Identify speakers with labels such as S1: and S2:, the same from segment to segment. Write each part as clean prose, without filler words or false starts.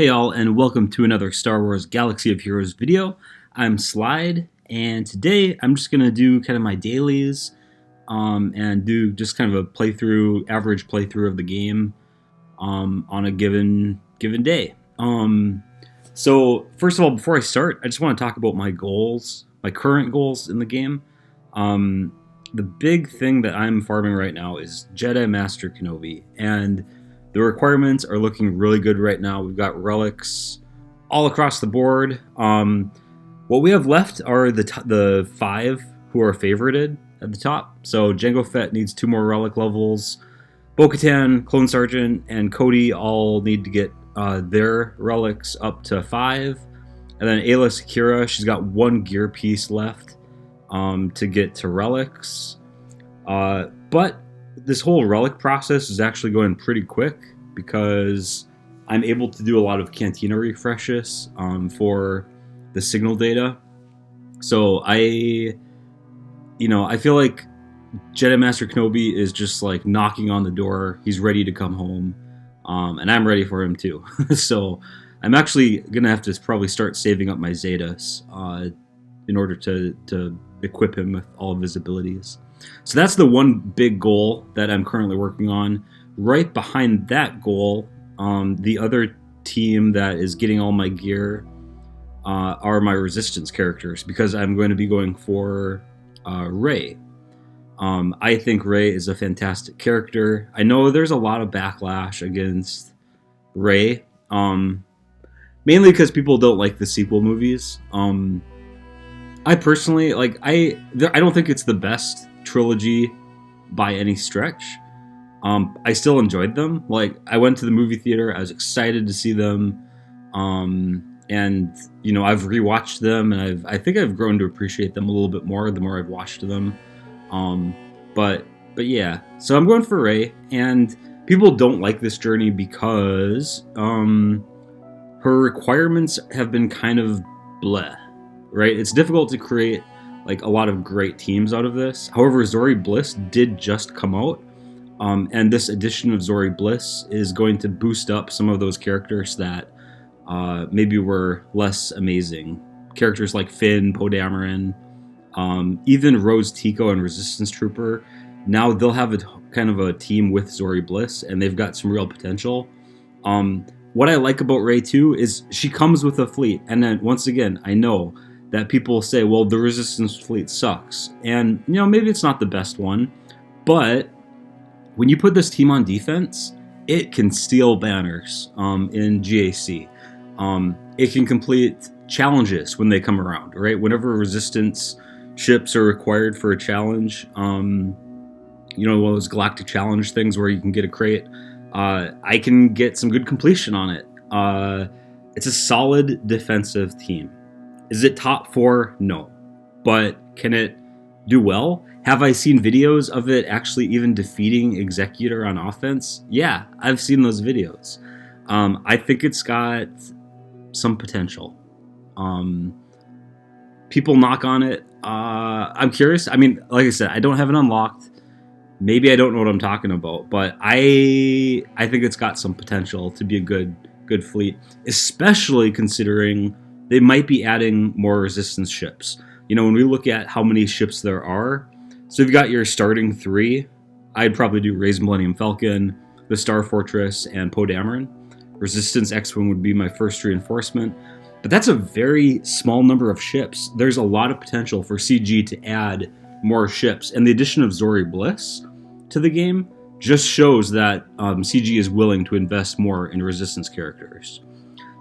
S1: Hey all, and welcome to another Star Wars Galaxy of Heroes video. I'm Slide, and today I'm just going to do kind of my dailies and do just kind of a average playthrough of the game on a given day. So first of all, before I start, I just want to talk about my goals, my current goals in the game. The big thing that I'm farming right now is Jedi Master Kenobi, and the requirements are looking really good right now. We've got relics all across the board. What we have left are the 5 who are favorited at the top. So Jango Fett needs 2 more relic levels. Bo-Katan, Clone Sergeant, and Cody all need to get their relics up to 5. And then Ayla Secura, she's got 1 gear piece left to get to relics. But this whole relic process is actually going pretty quick because I'm able to do a lot of Cantina refreshes for the signal data. So I feel like Jedi Master Kenobi is just like knocking on the door. He's ready to come home, and I'm ready for him too. So I'm actually gonna have to probably start saving up my Zetas in order to equip him with all of his abilities. So that's the one big goal that I'm currently working on. Right behind that goal, the other team that is getting all my gear are my resistance characters, because I'm going to be going for Rey. I think Rey is a fantastic character. I know there's a lot of backlash against Rey, mainly because people don't like the sequel movies. I personally I don't think it's the best trilogy by any stretch. I still enjoyed them. Like, I went to the movie theater, I was excited to see them, and I've rewatched them, and I think I've grown to appreciate them a little bit more the more I've watched them. But yeah, so I'm going for Rey, and people don't like this journey because her requirements have been kind of bleh, right? It's difficult to create like a lot of great teams out of this. However, Zori Bliss did just come out, and this edition of Zori Bliss is going to boost up some of those characters that maybe were less amazing. Characters like Finn, Poe Dameron, even Rose Tico and Resistance Trooper. Now they'll have a kind of a team with Zori Bliss, and they've got some real potential. What I like about Rey too is she comes with a fleet, and then once again, I know that people say, well, the Resistance fleet sucks. And, maybe it's not the best one, but when you put this team on defense, it can steal banners in GAC. It can complete challenges when they come around, right? Whenever Resistance ships are required for a challenge, one of those Galactic Challenge things where you can get a crate, I can get some good completion on it. It's a solid defensive team. Is it top 4? No. But can it do well? Have I seen videos of it actually even defeating Executor on offense? Yeah, I've seen those videos. I think it's got some potential. People knock on it. I'm curious. I mean, like I said, I don't have it unlocked. Maybe I don't know what I'm talking about, but I think it's got some potential to be a good fleet, especially considering they might be adding more Resistance ships. When we look at how many ships there are, so you've got your starting 3. I'd probably do Rey's Millennium Falcon, the Star Fortress, and Poe Dameron. Resistance X-Wing would be my first reinforcement. But that's a very small number of ships. There's a lot of potential for CG to add more ships. And the addition of Zori Bliss to the game just shows that CG is willing to invest more in Resistance characters.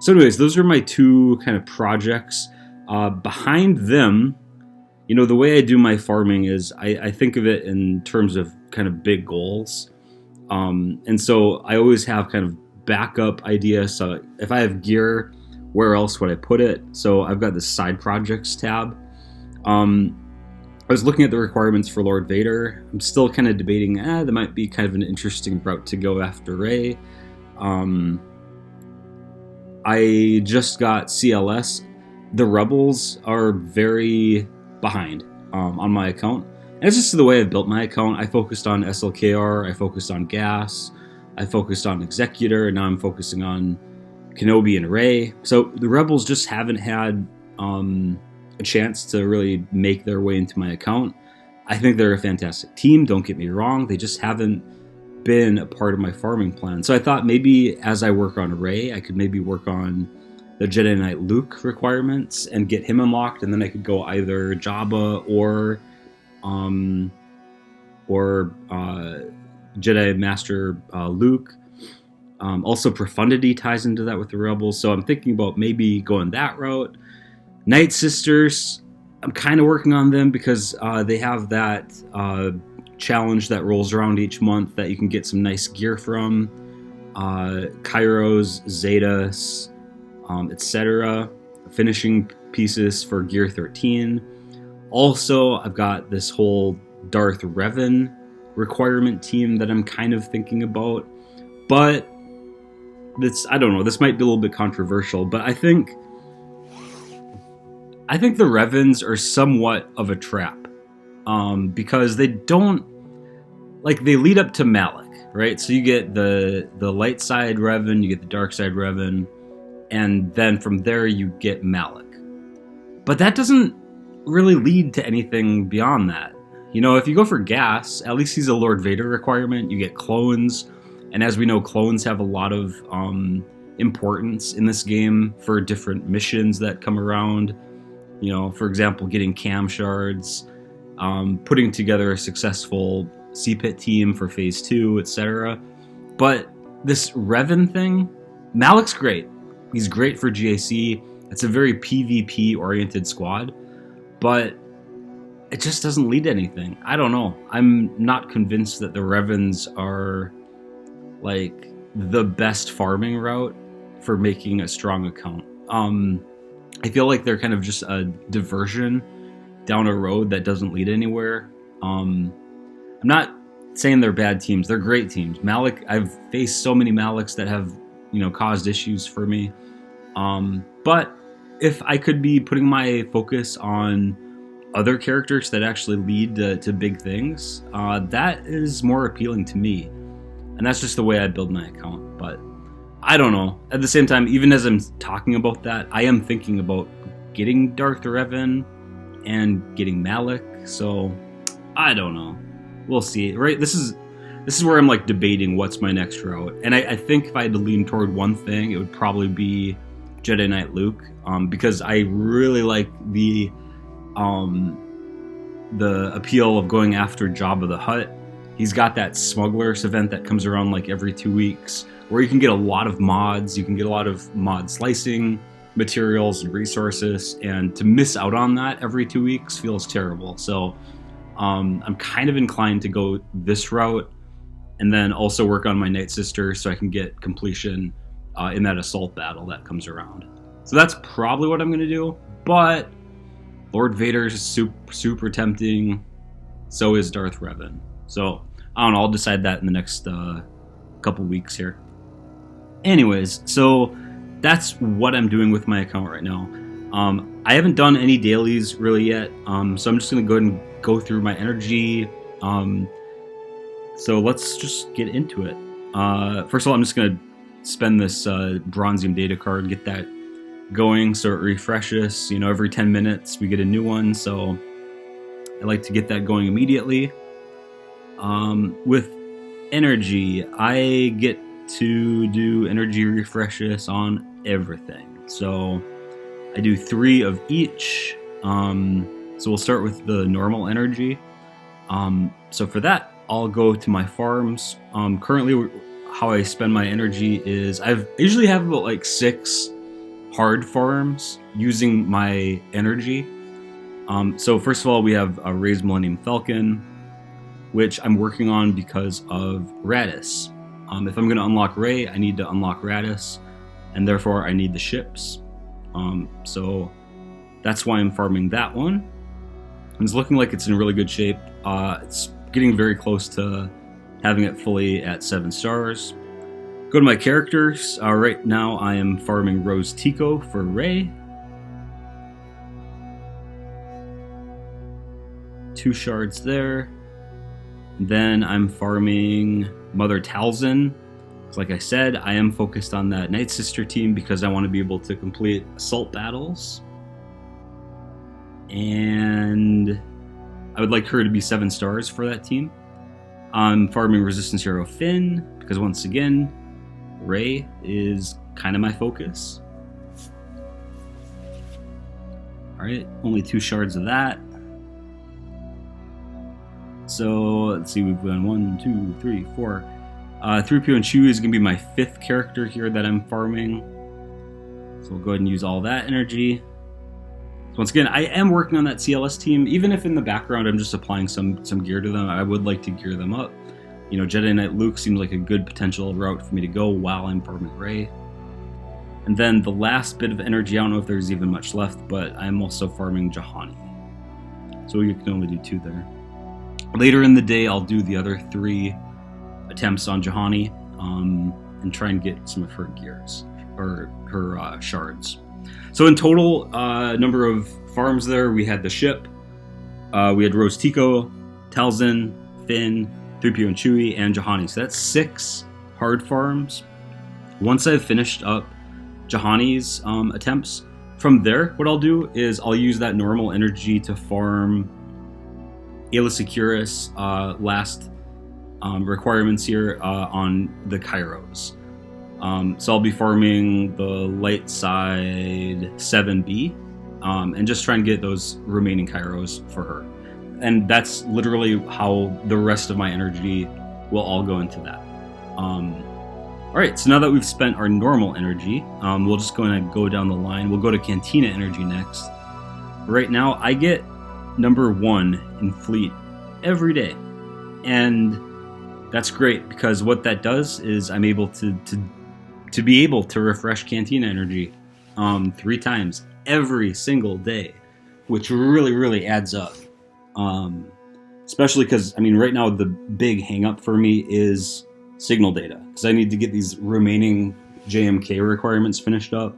S1: So anyways, those are my 2 kind of projects. Behind them, the way I do my farming is I think of it in terms of kind of big goals. And so I always have kind of backup ideas. So if I have gear, where else would I put it? So I've got this side projects tab. I was looking at the requirements for Lord Vader. I'm still kind of debating, that might be kind of an interesting route to go after Rey. I just got CLS. The Rebels are very behind on my account. And it's just the way I've built my account. I focused on SLKR, I focused on Gas, I focused on Executor, and now I'm focusing on Kenobi and Rey. So the Rebels just haven't had a chance to really make their way into my account. I think they're a fantastic team, don't get me wrong. They just haven't been a part of my farming plan. So I thought maybe as I work on Rey, I could maybe work on the Jedi Knight Luke requirements and get him unlocked, and then I could go either Jabba or Jedi Master Luke. Also, Profundity ties into that with the Rebels, so I'm thinking about maybe going that route. Night Sisters, I'm kind of working on them because they have that challenge that rolls around each month that you can get some nice gear from. Kairos, Zetas, etc. Finishing pieces for Gear 13. Also, I've got this whole Darth Revan requirement team that I'm kind of thinking about. But I don't know, this might be a little bit controversial, but I think the Revans are somewhat of a trap. Because they don't, like, they lead up to Malak, right? So you get the light side Revan, you get the dark side Revan, and then from there you get Malak. But that doesn't really lead to anything beyond that. You know, if you go for Gas, at least he's a Lord Vader requirement, you get clones, and as we know, clones have a lot of importance in this game for different missions that come around. You know, for example, getting cam shards, putting together a successful CPIT team for Phase 2, etc. But this Revan thing, Malak's great. He's great for GAC. It's a very PvP-oriented squad, but it just doesn't lead to anything. I don't know. I'm not convinced that the Revans are, like, the best farming route for making a strong account. I feel like they're kind of just a diversion down a road that doesn't lead anywhere. I'm not saying they're bad teams. They're great teams. Malak, I've faced so many Malaks that have, you know, caused issues for me. But if I could be putting my focus on other characters that actually lead to big things, that is more appealing to me. And that's just the way I build my account. But I don't know. At the same time, even as I'm talking about that, I am thinking about getting Darth Revan and getting Malak. So I don't know. We'll see. Right? This is where I'm like debating what's my next route. And I think if I had to lean toward one thing, it would probably be Jedi Knight Luke, because I really like the appeal of going after Jabba the Hutt. He's got that Smugglers event that comes around like every 2 weeks, where you can get a lot of mods. You can get a lot of mod slicing materials and resources, and to miss out on that every 2 weeks feels terrible. So I'm kind of inclined to go this route, and then also work on my Night Sister so I can get completion in that assault battle that comes around. So that's probably what I'm going to do, but Lord Vader's super, super tempting. So is Darth Revan. So I don't know, I'll decide that in the next couple weeks here. Anyways, so that's what I'm doing with my account right now. I haven't done any dailies really yet, so I'm just going to go ahead and go through my energy. So let's just get into it. First of all, I'm just going to spend this Bronzium data card, get that going so it refreshes. You know, every 10 minutes we get a new one, so I like to get that going immediately. With energy, I get to do energy refreshes on everything. So I do 3 of each. So we'll start with the normal energy. So for that, I'll go to my farms. Currently, how I spend my energy is I usually have about like 6 hard farms using my energy. So first of all, we have a Rey's Millennium Falcon, which I'm working on because of Radis. If I'm going to unlock Rey, I need to unlock Radis, and therefore I need the ships. So that's why I'm farming that one. It's looking like it's in really good shape. It's getting very close to having it fully at 7 stars. Go to my characters. Right now I am farming Rose Tico for Rey. 2 shards there. Then I'm farming Mother Talzin Like I said, I am focused on that Night Sister team because I want to be able to complete assault battles. And I would like her to be 7 stars for that team. I'm farming Resistance Hero Finn because once again, Rey is kind of my focus. Alright, only 2 shards of that. So let's see, we've done 1, 2, 3, 4. 3PO and Chewie is going to be my 5th character here that I'm farming. So we'll go ahead and use all that energy. So once again, I am working on that CLS team. Even if in the background I'm just applying some gear to them, I would like to gear them up. You know, Jedi Knight Luke seems like a good potential route for me to go while I'm farming Rey. And then the last bit of energy, I don't know if there's even much left, but I'm also farming Juhani. So you can only do 2 there. Later in the day, I'll do the other 3 attempts on Juhani and try and get some of her gears, or her shards. So in total, number of farms there, we had the ship, we had Rose Tico, Talzin, Finn, 3PO and Chewie, and Juhani. So that's 6 hard farms. Once I've finished up Juhani's attempts, from there, what I'll do is I'll use that normal energy to farm Aayla Securus last requirements here on the Kairos. So I'll be farming the light side 7B and just try and get those remaining Kairos for her. And that's literally how the rest of my energy will all go into that. Alright, so now that we've spent our normal energy, we'll just go down the line. We'll go to Cantina energy next. Right now, I get number 1 in fleet every day. And that's great because what that does is I'm able to be able to refresh Cantina energy 3 times every single day, which really adds up. Especially because, I mean, right now the big hang up for me is signal data because I need to get these remaining JMK requirements finished up,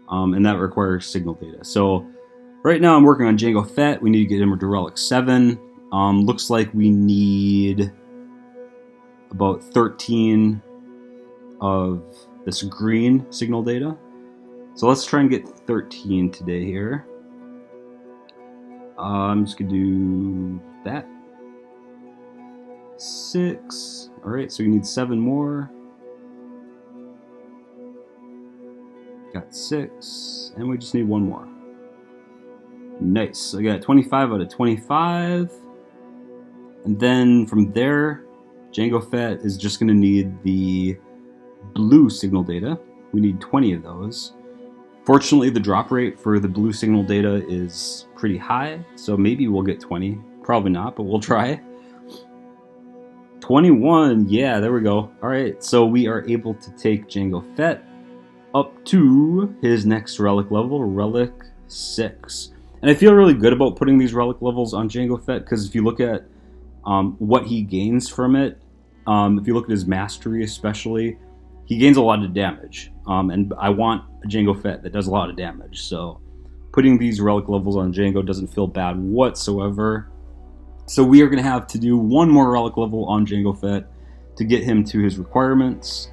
S1: and that requires signal data. So right now I'm working on Jango Fett. We need to get him to Relic 7. Looks like we need about 13 of this green signal data. So let's try and get 13 today here. I'm just going to do that. 6. Alright, so we need 7 more. Got 6. And we just need 1 more. Nice. So I got 25 out of 25. And then from there, Jango Fett is just going to need the blue signal data. We need 20 of those. Fortunately, the drop rate for the blue signal data is pretty high, so maybe we'll get 20. Probably not, but we'll try. 21, yeah, there we go. Alright, so we are able to take Jango Fett up to his next relic level, Relic 6. And I feel really good about putting these relic levels on Jango Fett, because if you look at what he gains from it, if you look at his mastery especially, he gains a lot of damage. And I want a Jango Fett that does a lot of damage, so putting these relic levels on Jango doesn't feel bad whatsoever. So we are going to have to do 1 more relic level on Jango Fett to get him to his requirements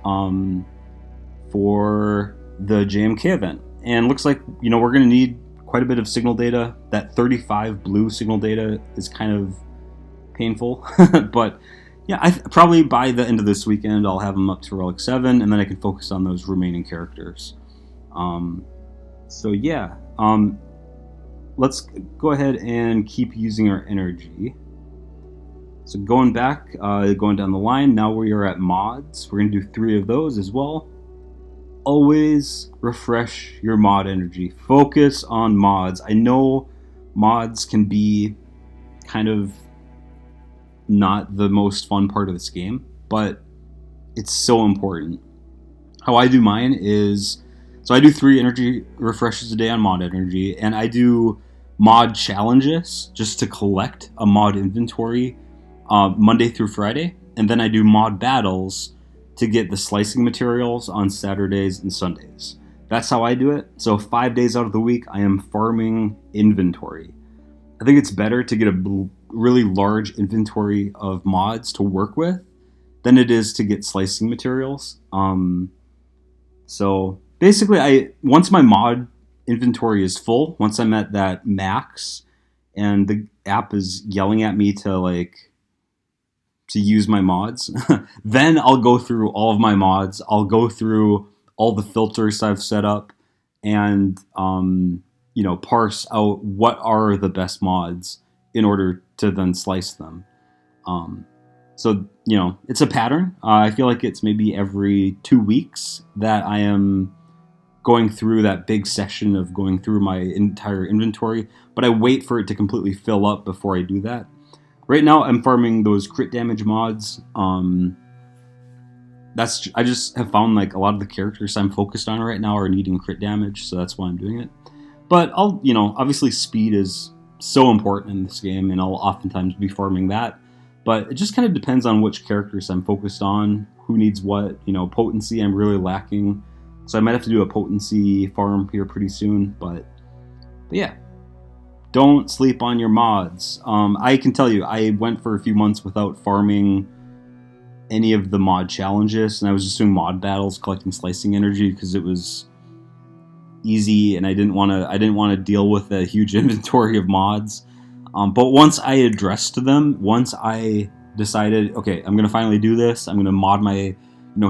S1: for the JMK event. And looks like, you know, we're going to need quite a bit of signal data. That 35 blue signal data is kind of painful, but yeah, probably by the end of this weekend I'll have him up to Relic 7, and then I can focus on those remaining characters. So yeah, let's go ahead and keep using our energy. So going back, going down the line, now we are at mods. We're going to do 3 of those as well. Always refresh your mod energy. Focus on mods. I know mods can be kind of not the most fun part of this game, but it's so important. How I do mine is, so I do 3 energy refreshes a day on mod energy, and I do mod challenges just to collect a mod inventory Monday through Friday, and then I do mod battles to get the slicing materials on Saturdays and Sundays. That's how I do it. So 5 days out of the week I am farming inventory. I think it's better to get a really large inventory of mods to work with than it is to get slicing materials. So basically, once my mod inventory is full, once I'm at that max, and the app is yelling at me to use my mods, then I'll go through all of my mods. I'll go through all the filters I've set up, and parse out what are the best mods in order to then slice them. So it's a pattern. I feel like it's maybe every 2 weeks that I am going through that big session of going through my entire inventory, but I wait for it to completely fill up before I do that. Right now, I'm farming those crit damage mods. I just have found like a lot of the characters I'm focused on right now are needing crit damage, so that's why I'm doing it. But obviously speed is so important in this game, and I'll oftentimes be farming that. But it just kind of depends on which characters I'm focused on, who needs what. Potency I'm really lacking, so I might have to do a potency farm here pretty soon. But yeah, don't sleep on your mods. I can tell you, I went for a few months without farming any of the mod challenges, and I was just doing mod battles, collecting slicing energy because it was easy, and I didn't want to deal with a huge inventory of mods. But once I addressed them, once I decided, okay, I'm gonna finally do this. I'm gonna mod my,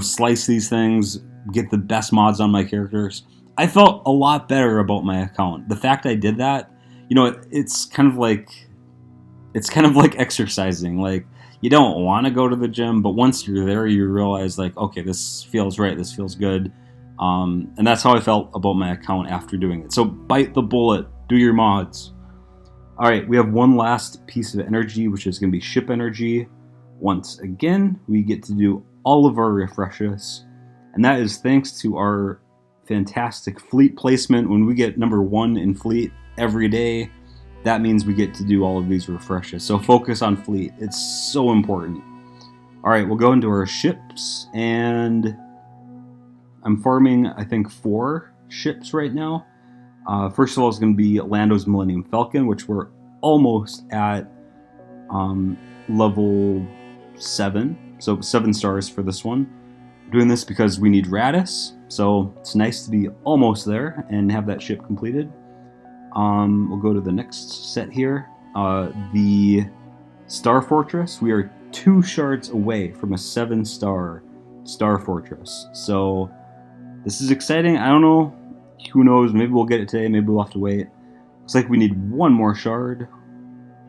S1: slice these things, get the best mods on my characters. I felt a lot better about my account. The fact I did that, it's kind of like exercising. Like, you don't want to go to the gym, but once you're there, you realize like, okay, this feels right. This feels good. And that's how I felt about my account after doing it. So bite the bullet, do your mods. All right, we have one last piece of energy, which is going to be ship energy. Once again, we get to do all of our refreshes, and that is thanks to our fantastic fleet placement. When we get number 1 in fleet every day, that means we get to do all of these refreshes. So focus on fleet. It's so important. All right, we'll go into our ships, and I'm farming, I think, 4 ships right now. First of all, it's going to be Lando's Millennium Falcon, which we're almost at level 7. So 7 stars for this one. I'm doing this because we need Radis, so it's nice to be almost there and have that ship completed. We'll go to the next set here. The Star Fortress. We are 2 shards away from a 7-star Star Fortress. So this is exciting. I don't know. Who knows? Maybe we'll get it today. Maybe we'll have to wait. Looks like we need 1 more shard.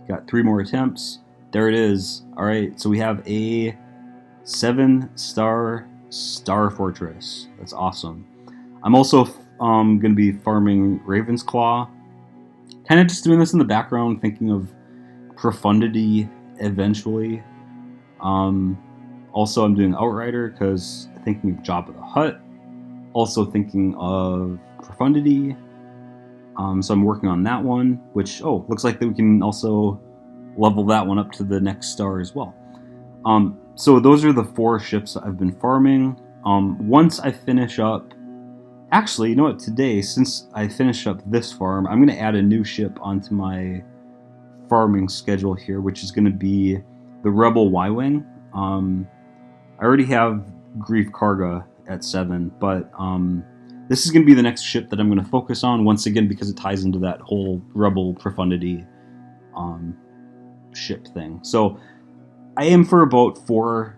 S1: Got 3 more attempts. There it is. All right. So we have a 7-star Star Fortress. That's awesome. I'm also going to be farming Raven's Claw. Kind of just doing this in the background, thinking of Profundity eventually. Also, I'm doing Outrider because I'm thinking of Jabba the Hutt. Also thinking of Profundity. So I'm working on that one, which, looks like that we can also level that one up to the next star as well. So those are the 4 ships I've been farming. Once I finish up, actually, you know what, today, since I finished up this farm, I'm going to add a new ship onto my farming schedule here, which is going to be the Rebel Y-Wing. I already have Grief Karga at 7, but this is going to be the next ship that I'm going to focus on, once again, because it ties into that whole Rebel Profundity ship thing. So I aim for about 4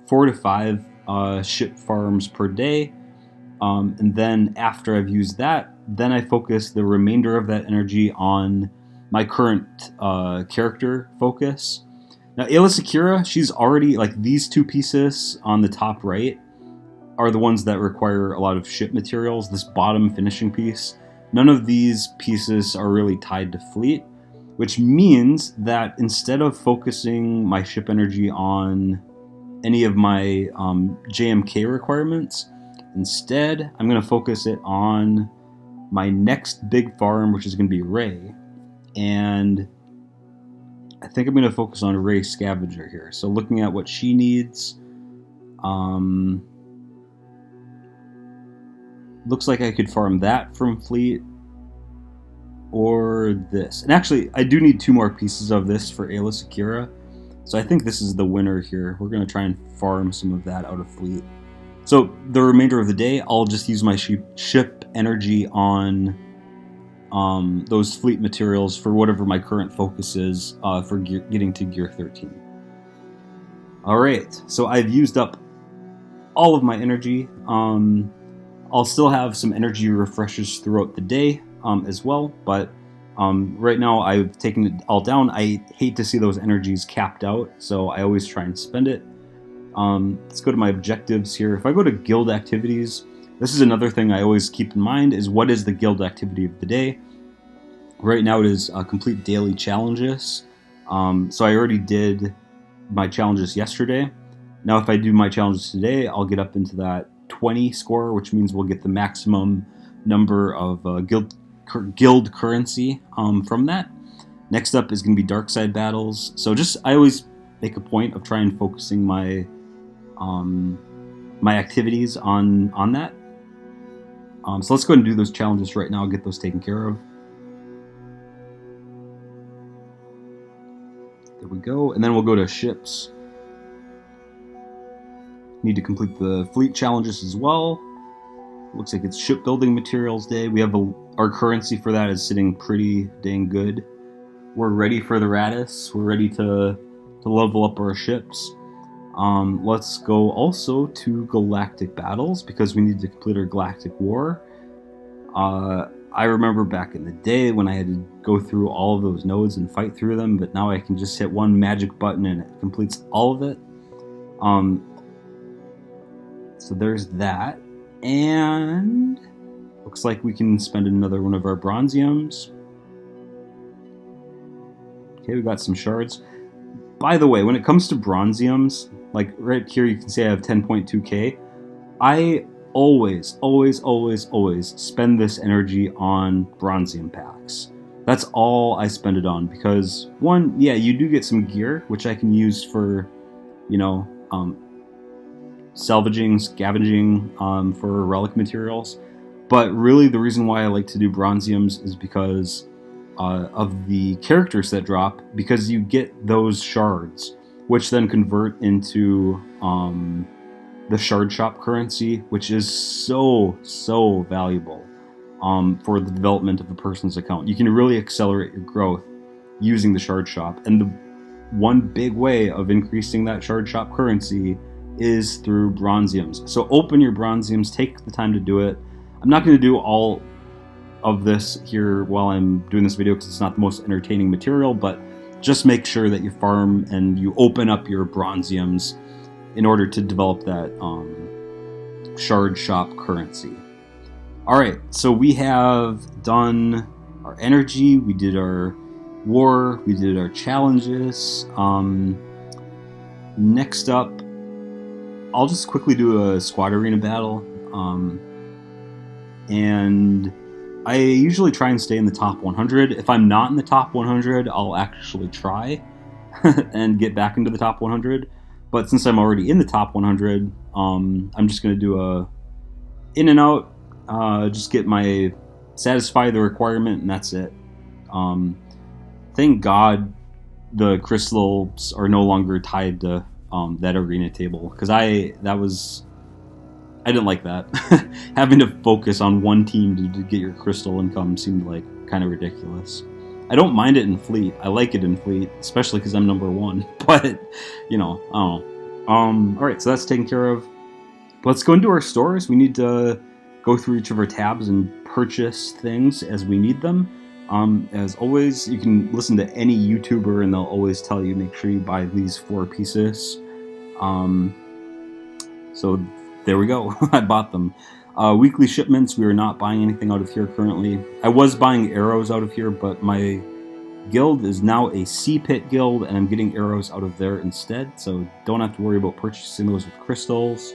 S1: to 5 ship farms per day, and then after I've used that, then I focus the remainder of that energy on my current character focus. Now, Ayla Secura, she's already, like, these 2 pieces on the top right are the ones that require a lot of ship materials. This bottom finishing piece, none of these pieces are really tied to fleet, which means that instead of focusing my ship energy on any of my JMK requirements, instead I'm going to focus it on my next big farm, which is going to be Rey. And I think I'm going to focus on Rey Scavenger here. So looking at what she needs, looks like I could farm that from fleet, or this. And actually, I do need 2 more pieces of this for Ayla Secura, So I think this is the winner here. We're going to try and farm some of that out of fleet. So the remainder of the day, I'll just use my ship energy on those fleet materials for whatever my current focus is for getting to gear 13. Alright, so I've used up all of my energy. I'll still have some energy refreshes throughout the day as well, but right now I've taken it all down. I hate to see those energies capped out, so I always try and spend it. Let's go to my objectives here. If I go to guild activities, this is another thing I always keep in mind, is what is the guild activity of the day. Right now it is complete daily challenges. So I already did my challenges yesterday. Now if I do my challenges today, I'll get up into that 20 score, which means we'll get the maximum number of guild currency from that. Next up is going to be dark side battles. So I always make a point of trying focusing my my activities on that. So let's go ahead and do those challenges right now, get those taken care of. There we go, and then we'll go to ships. Need to complete the fleet challenges as well. Looks like it's shipbuilding materials day. We have our currency for that is sitting pretty dang good. We're ready for the Radis. We're ready to level up our ships. Let's go also to galactic battles because we need to complete our galactic war. I remember back in the day when I had to go through all of those nodes and fight through them, but now I can just hit one magic button and it completes all of it. So there's that. And looks like we can spend another one of our bronziums. Okay, we got some shards. By the way, when it comes to bronziums, like right here you can see I have 10.2k. I always spend this energy on bronzium packs. That's all I spend it on because, one, yeah, you do get some gear, which I can use for, you know, salvaging, scavenging for relic materials. But really the reason why I like to do bronziums is because of the characters that drop, because you get those shards, which then convert into the shard shop currency, which is so valuable for the development of a person's account. You can really accelerate your growth using the shard shop, and the one big way of increasing that shard shop currency is through bronziums. So open your bronziums, take the time to do it. I'm not going to do all of this here while I'm doing this video because it's not the most entertaining material, but just make sure that you farm and you open up your bronziums in order to develop that shard shop currency. Alright, so we have done our energy, we did our war, we did our challenges. Next up, I'll just quickly do a squad arena battle. And I usually try and stay in the top 100. If I'm not in the top 100, I'll actually try and get back into the top 100. But since I'm already in the top 100, I'm just going to do a in and out, just get satisfy the requirement, and that's it. Thank God the crystals are no longer tied to that arena table, because I didn't like that. Having to focus on one team to get your crystal income seemed like kind of ridiculous. I don't mind it in fleet. I like it in fleet, especially because I'm number 1. But, you know, I don't know. Alright, so that's taken care of. Let's go into our stores. We need to go through each of our tabs and purchase things as we need them. As always, you can listen to any YouTuber and they'll always tell you make sure you buy these 4 pieces. So there we go. I bought them. Weekly shipments, we are not buying anything out of here currently. I was buying arrows out of here, but my guild is now a sea pit guild, and I'm getting arrows out of there instead, so don't have to worry about purchasing those with crystals.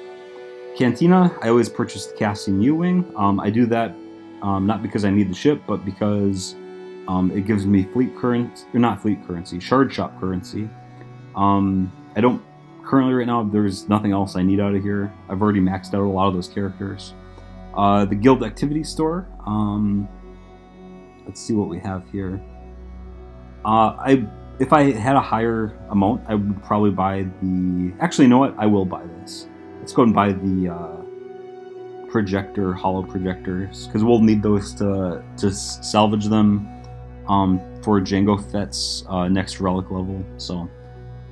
S1: Cantina, I always purchase the casting U-wing. I do that not because I need the ship, but because it gives me shard shop currency. I don't currently right now, there's nothing else I need out of here. I've already maxed out a lot of those characters. The guild activity store. Let's see what we have here. I if I had a higher amount, I would probably buy the... Actually, you know what? I will buy this. Let's go and buy the hollow projectors, because we'll need those to salvage them for Jango Fett's next relic level. So,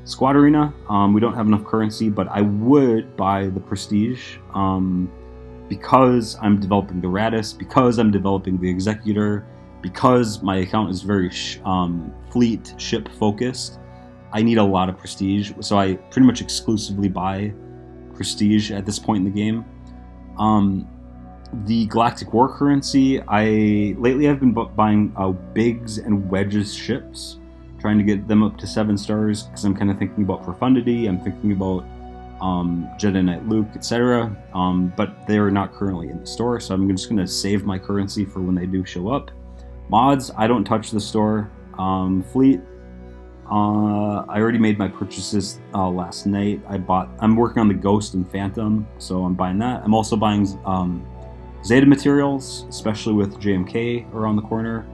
S1: Squad Arena, we don't have enough currency, but I would buy the Prestige because I'm developing the Radis, because I'm developing the Executor, because my account is very fleet ship focused. I need a lot of prestige, so I pretty much exclusively buy prestige at this point in the game. The Galactic War currency, lately I've been buying Biggs and Wedges ships, trying to get them up to 7 stars, because I'm kind of thinking about profundity, I'm thinking about Jedi Knight Luke, etc. But they are not currently in the store, so I'm just going to save my currency for when they do show up. Mods, I don't touch the store. Fleet, I already made my purchases last night. I'm working on the Ghost and Phantom, so I'm buying that. I'm also buying Zeta materials, especially with JMK around the corner.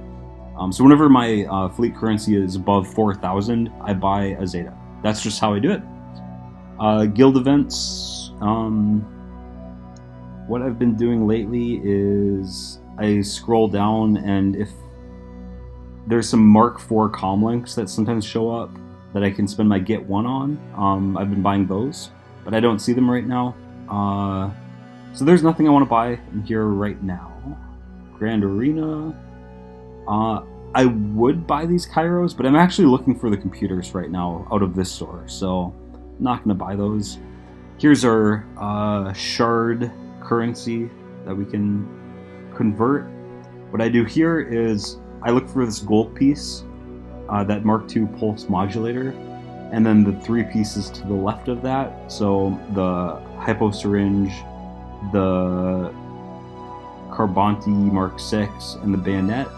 S1: So whenever my fleet currency is above 4,000, I buy a Zeta. That's just how I do it. Guild events. What I've been doing lately is I scroll down, and if there's some Mark IV comlinks that sometimes show up that I can spend my Get 1 on. I've been buying those, but I don't see them right now. So there's nothing I want to buy in here right now. Grand Arena. I would buy these Kairos, but I'm actually looking for the computers right now out of this store, so I'm not going to buy those. Here's our shard currency that we can convert. What I do here is I look for this gold piece, that Mark II pulse modulator, and then the 3 pieces to the left of that. So the hypo syringe, the Carbonti Mark VI, and the bayonet.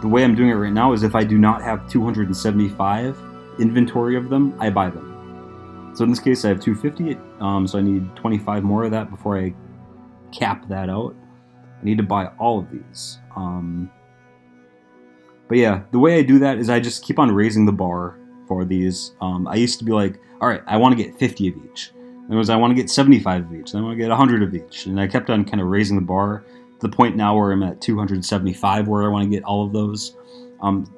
S1: The way I'm doing it right now is if I do not have 275 inventory of them, I buy them. So in this case I have 250, so I need 25 more of that before I cap that out. I need to buy all of these. But yeah, the way I do that is I just keep on raising the bar for these. I used to be like, alright, I want to get 50 of each. Then I want to get 75 of each. Then I want to get 100 of each. And I kept on kind of raising the bar to the point now where I'm at 275, where I want to get all of those.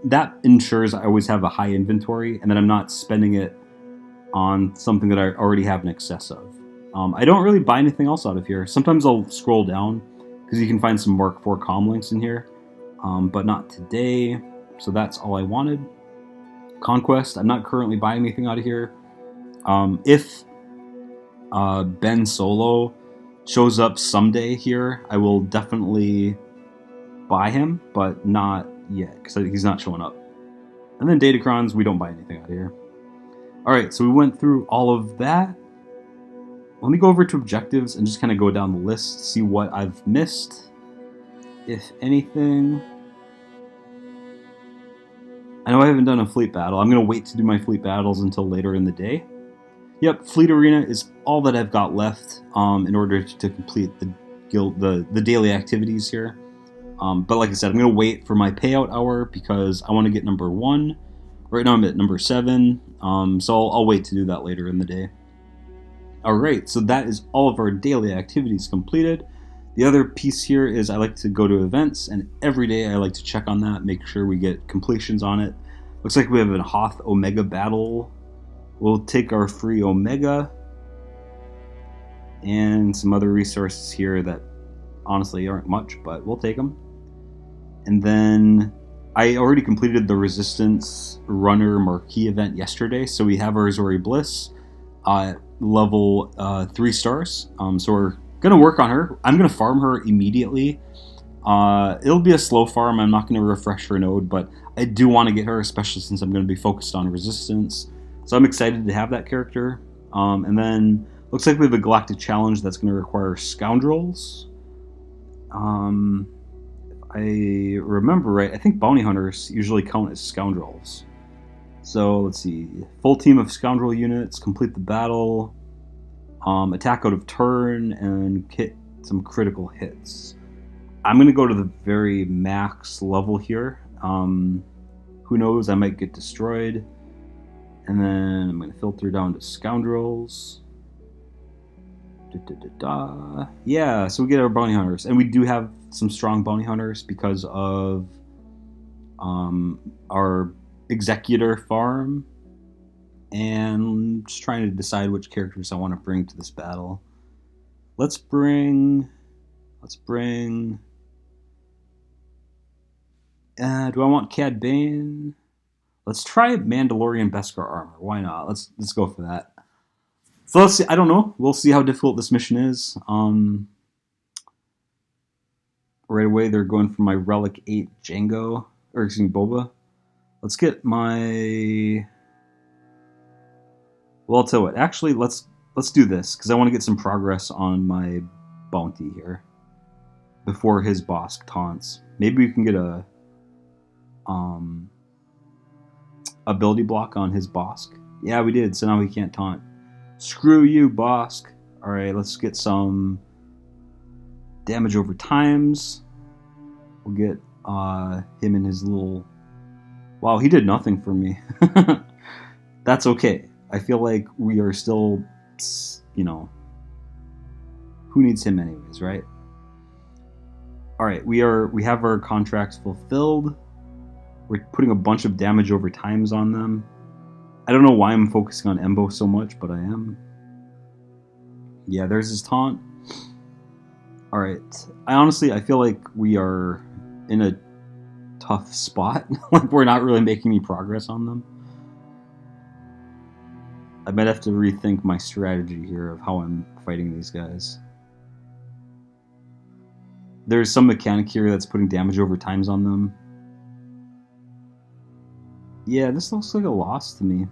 S1: That ensures I always have a high inventory, and that I'm not spending it on something that I already have in excess of. I don't really buy anything else out of here. Sometimes I'll scroll down, because you can find some Mark IV comlinks in here. But not today, so that's all I wanted. Conquest, I'm not currently buying anything out of here. If Ben Solo shows up someday here, I will definitely buy him, but not yet, because he's not showing up. And then Datacrons, we don't buy anything out of here. Alright, so we went through all of that. Let me go over to objectives and just kind of go down the list, see what I've missed, if anything. I know I haven't done a fleet battle. I'm going to wait to do my fleet battles until later in the day. Yep, Fleet Arena is all that I've got left in order to complete the daily activities here. But like I said, I'm going to wait for my payout hour because I want to get number 1. Right now I'm at number 7, so I'll wait to do that later in the day. Alright, so that is all of our daily activities completed. The other piece here is I like to go to events, and every day I like to check on that, make sure we get completions on it. Looks like we have a Hoth Omega battle. We'll take our free Omega and some other resources here that honestly aren't much, but we'll take them. And then I already completed the Resistance Runner Marquee event yesterday, so we have our Zori Bliss level 3 stars. So we're gonna work on her. I'm gonna farm her immediately. It'll be a slow farm. I'm not gonna refresh her node, but I do want to get her, especially since I'm gonna be focused on Resistance. So I'm excited to have that character. And then looks like we have a Galactic Challenge that's gonna require Scoundrels. If I remember right, I think Bounty Hunters usually count as Scoundrels. So let's see, full team of Scoundrel units, complete the battle, attack out of turn, and hit some critical hits. I'm going to go to the very max level here. Who who knows, I might get destroyed. And then I'm going to filter down to scoundrels. Yeah, so we get our bounty hunters. And we do have some strong bounty hunters because of our executor farm. And just trying to decide which characters I want to bring to this battle. Let's bring... do I want Cad Bane? Let's try Mandalorian Beskar armor. Why not? Let's go for that. So let's see. I don't know. We'll see how difficult this mission is. Right away, they're going for my Relic 8 Jango, or excuse me, Boba. Let's get my... Well, I'll tell you what. Actually, let's do this, because I want to get some progress on my bounty here before his boss taunts. Maybe we can get a ability block on his Bosk. Yeah, we did, so now he can't taunt. Screw you, Bosk. Alright, let's get some damage over times. We'll get him in his little... Wow, he did nothing for me. That's okay. I feel like we are still, you know... Who needs him anyways, right? Alright, we have our contracts fulfilled. We're putting a bunch of damage over times on them. I don't know why I'm focusing on Embo so much, but I am. Yeah, there's his taunt. Alright. I feel like we are in a tough spot. Like, we're not really making any progress on them. I might have to rethink my strategy here of how I'm fighting these guys. There's some mechanic here that's putting damage over times on them. Yeah, this looks like a loss to me.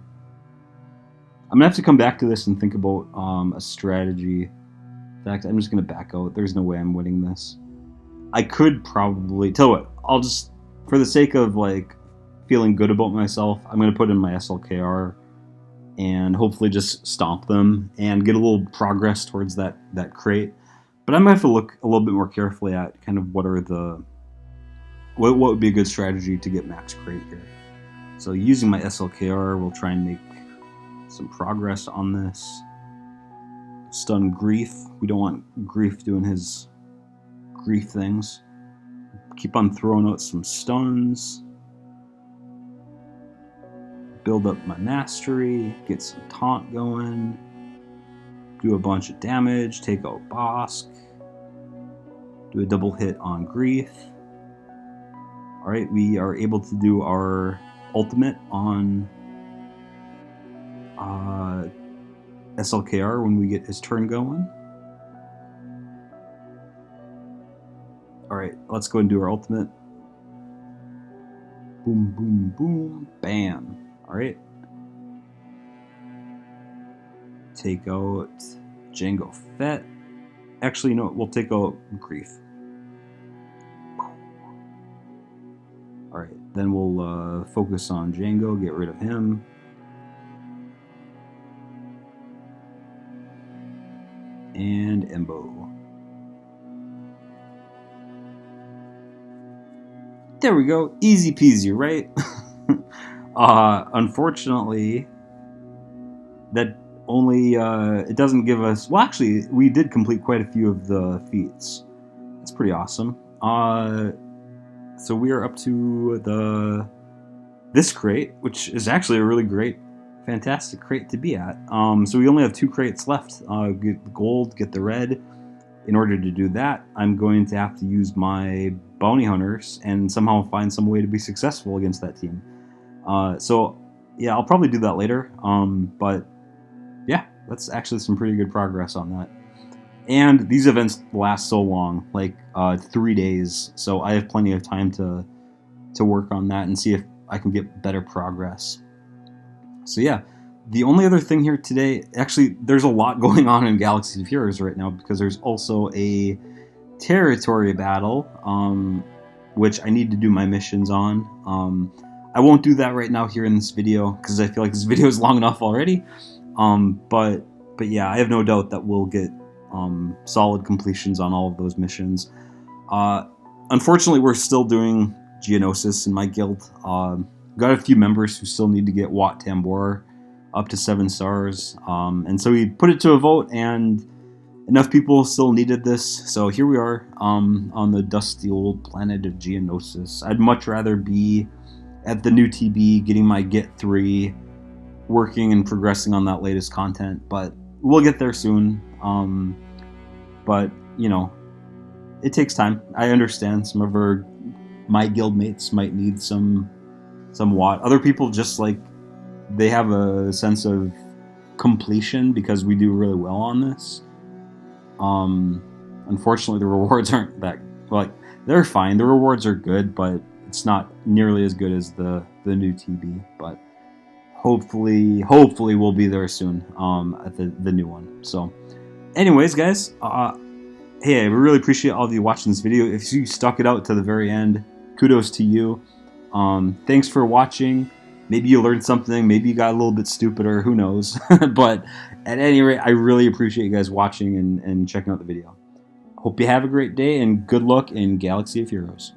S1: I'm gonna have to come back to this and think about a strategy. In fact, I'm just gonna back out. There's no way I'm winning this. I could probably... Tell you what, I'll just... For the sake of, like, feeling good about myself, I'm gonna put in my SLKR and hopefully just stomp them and get a little progress towards that crate. But I might have to look a little bit more carefully at kind of what are the... What would be a good strategy to get max crate here. So using my SLKR, we'll try and make some progress on this. Stun Grief. We don't want Grief doing his Grief things. Keep on throwing out some stuns. Build up my mastery. Get some taunt going. Do a bunch of damage. Take out Bosk. Do a double hit on Grief. Alright, we are able to do our ultimate on SLKR when we get his turn going. Alright, let's go and do our ultimate. Boom, boom, boom, bam. Alright. Take out Jango Fett. Actually, no, we'll take out Grief. Alright, then we'll focus on Jango, get rid of him. And Embo. There we go, easy peasy, right? Unfortunately, that only, it doesn't give us... Well, actually, we did complete quite a few of the feats. That's pretty awesome. So we are up to this crate, which is actually a really great, fantastic crate to be at. So we only have 2 crates left. Get the gold, get the red. In order to do that, I'm going to have to use my bounty hunters and somehow find some way to be successful against that team. So yeah, I'll probably do that later. But yeah, that's actually some pretty good progress on that. And these events last so long, like 3 days, so I have plenty of time to work on that and see if I can get better progress. So yeah, the only other thing here today, actually there's a lot going on in Galaxy of Heroes right now because there's also a territory battle, which I need to do my missions on. I won't do that right now here in this video because I feel like this video is long enough already. But yeah, I have no doubt that we'll get solid completions on all of those missions. Unfortunately, we're still doing Geonosis in my guild. got a few members who still need to get Wat Tambor up to 7 stars, and so we put it to a vote, and enough people still needed this, so here we are on the dusty old planet of Geonosis. I'd much rather be at the new TB getting my Get 3, working and progressing on that latest content, but we'll get there soon. But you know, it takes time. I understand some of my guildmates might need some Wat. Other people just like, they have a sense of completion because we do really well on this. Unfortunately, the rewards aren't that, like, they're fine. The rewards are good, but it's not nearly as good as the new TB. But hopefully we'll be there soon at the new one. So anyways, guys, hey, I really appreciate all of you watching this video. If you stuck it out to the very end, kudos to you. Thanks for watching. Maybe you learned something, maybe you got a little bit stupider, who knows. But at any rate, I really appreciate you guys watching and checking out the video. Hope you have a great day, and good luck in Galaxy of Heroes.